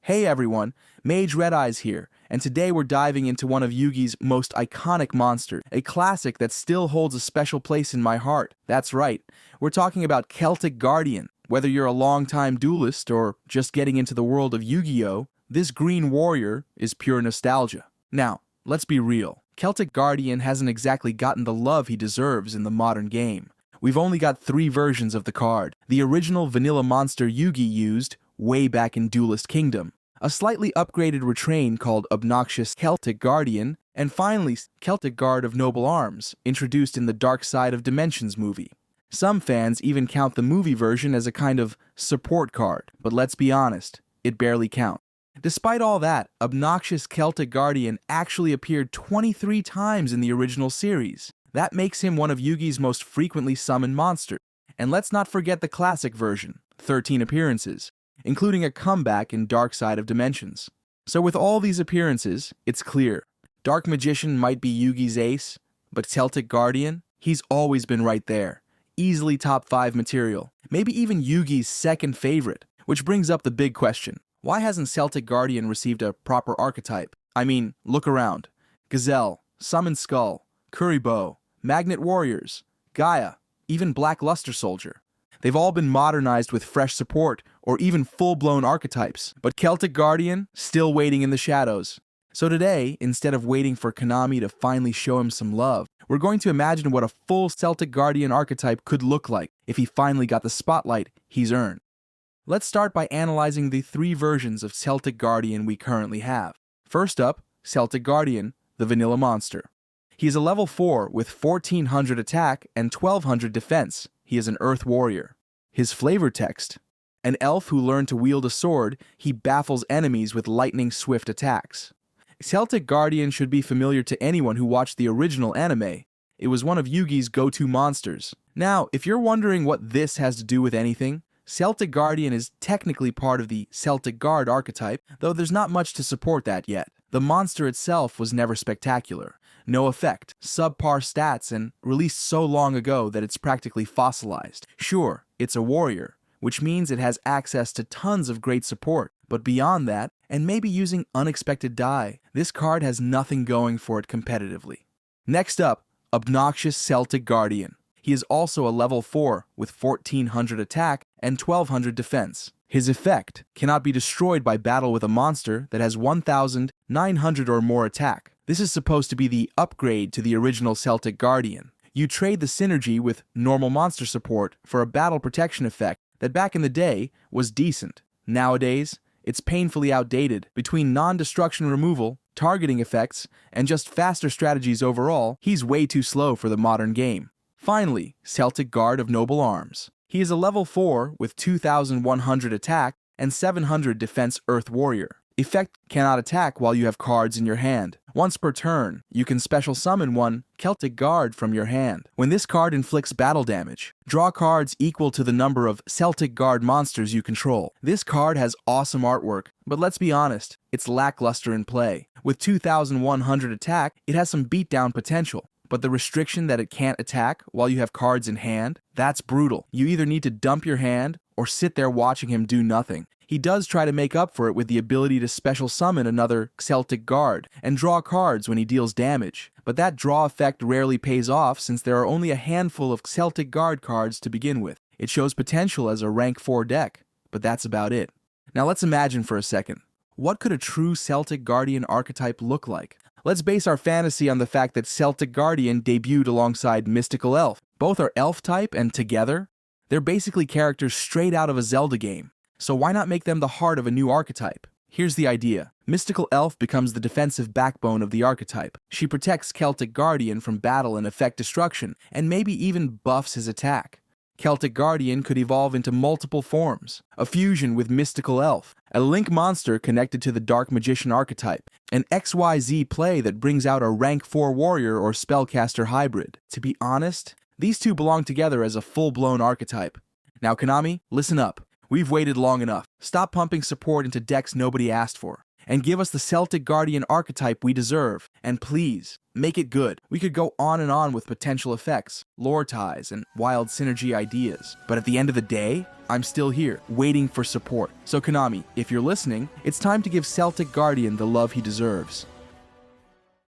Hey everyone, Mage Red Eyes here, and today we're diving into one of Yugi's most iconic monsters, a classic that still holds a special place in my heart. That's right, we're talking about Celtic Guardian. Whether you're a longtime duelist or just getting into the world of Yu-Gi-Oh!, this green warrior is pure nostalgia. Now, let's be real. Celtic Guardian hasn't exactly gotten the love he deserves in the modern game. We've only got 3 versions of the card. The original vanilla monster Yugi used way back in Duelist Kingdom, a slightly upgraded retrain called Obnoxious Celtic Guardian, and finally Celtic Guard of Noble Arms, introduced in the Dark Side of Dimensions movie. Some fans even count the movie version as a kind of support card, but let's be honest, it barely counts. Despite all that, Obnoxious Celtic Guardian actually appeared 23 times in the original series. That makes him one of Yugi's most frequently summoned monsters. And let's not forget the classic version, 13 appearances, including a comeback in Dark Side of Dimensions. So with all these appearances, it's clear. Dark Magician might be Yugi's ace, but Celtic Guardian, he's always been right there. Easily top 5 material, maybe even Yugi's second favorite. Which brings up the big question. Why hasn't Celtic Guardian received a proper archetype? I mean, look around. Gazelle, Summoned Skull, Kuriboh, Magnet Warriors, Gaia, even Black Luster Soldier. They've all been modernized with fresh support or even full-blown archetypes, but Celtic Guardian still waiting in the shadows. So today, instead of waiting for Konami to finally show him some love, we're going to imagine what a full Celtic Guardian archetype could look like if he finally got the spotlight he's earned. Let's start by analyzing the 3 versions of Celtic Guardian we currently have. First up, Celtic Guardian, the vanilla monster. He is a level 4 with 1400 attack and 1200 defense. He is an Earth Warrior. His flavor text: an elf who learned to wield a sword, he baffles enemies with lightning-swift attacks. Celtic Guardian should be familiar to anyone who watched the original anime. It was one of Yugi's go-to monsters. Now, if you're wondering what this has to do with anything, Celtic Guardian is technically part of the Celtic Guard archetype, though there's not much to support that yet. The monster itself was never spectacular. No effect, subpar stats, and released so long ago that it's practically fossilized. Sure, it's a warrior, which means it has access to tons of great support, but beyond that, and maybe using unexpected die, this card has nothing going for it competitively. Next up, Obnoxious Celtic Guardian. He is also a level 4 with 1400 attack and 1200 defense. His effect cannot be destroyed by battle with a monster that has 1900 or more attack. This is supposed to be the upgrade to the original Celtic Guardian. You trade the synergy with normal monster support for a battle protection effect that back in the day was decent. Nowadays, it's painfully outdated. Between non-destruction removal, targeting effects, and just faster strategies overall, he's way too slow for the modern game. Finally, Celtic Guard of Noble Arms. He is a level 4 with 2100 attack and 700 defense Earth Warrior. Effect cannot attack while you have cards in your hand. Once per turn, you can special summon one Celtic Guard from your hand. When this card inflicts battle damage, draw cards equal to the number of Celtic Guard monsters you control. This card has awesome artwork, but let's be honest, it's lackluster in play. With 2100 attack, it has some beatdown potential. But the restriction that it can't attack while you have cards in hand, that's brutal. You either need to dump your hand or sit there watching him do nothing. He does try to make up for it with the ability to special summon another Celtic Guard and draw cards when he deals damage. But that draw effect rarely pays off since there are only a handful of Celtic Guard cards to begin with. It shows potential as a rank 4 deck, but that's about it. Now let's imagine for a second. What could a true Celtic Guardian archetype look like? Let's base our fantasy on the fact that Celtic Guardian debuted alongside Mystical Elf. Both are elf type, and together, they're basically characters straight out of a Zelda game. So why not make them the heart of a new archetype? Here's the idea. Mystical Elf becomes the defensive backbone of the archetype. She protects Celtic Guardian from battle and effect destruction, and maybe even buffs his attack. Celtic Guardian could evolve into multiple forms. A fusion with Mystical Elf, a Link monster connected to the Dark Magician archetype, an XYZ play that brings out a rank 4 warrior or spellcaster hybrid. To be honest, these two belong together as a full-blown archetype. Now Konami, listen up. We've waited long enough. Stop pumping support into decks nobody asked for. and give us the Celtic Guardian archetype we deserve. And please, make it good. We could go on and on with potential effects, lore ties, and wild synergy ideas. But at the end of the day, I'm still here, waiting for support. So Konami, if you're listening, it's time to give Celtic Guardian the love he deserves.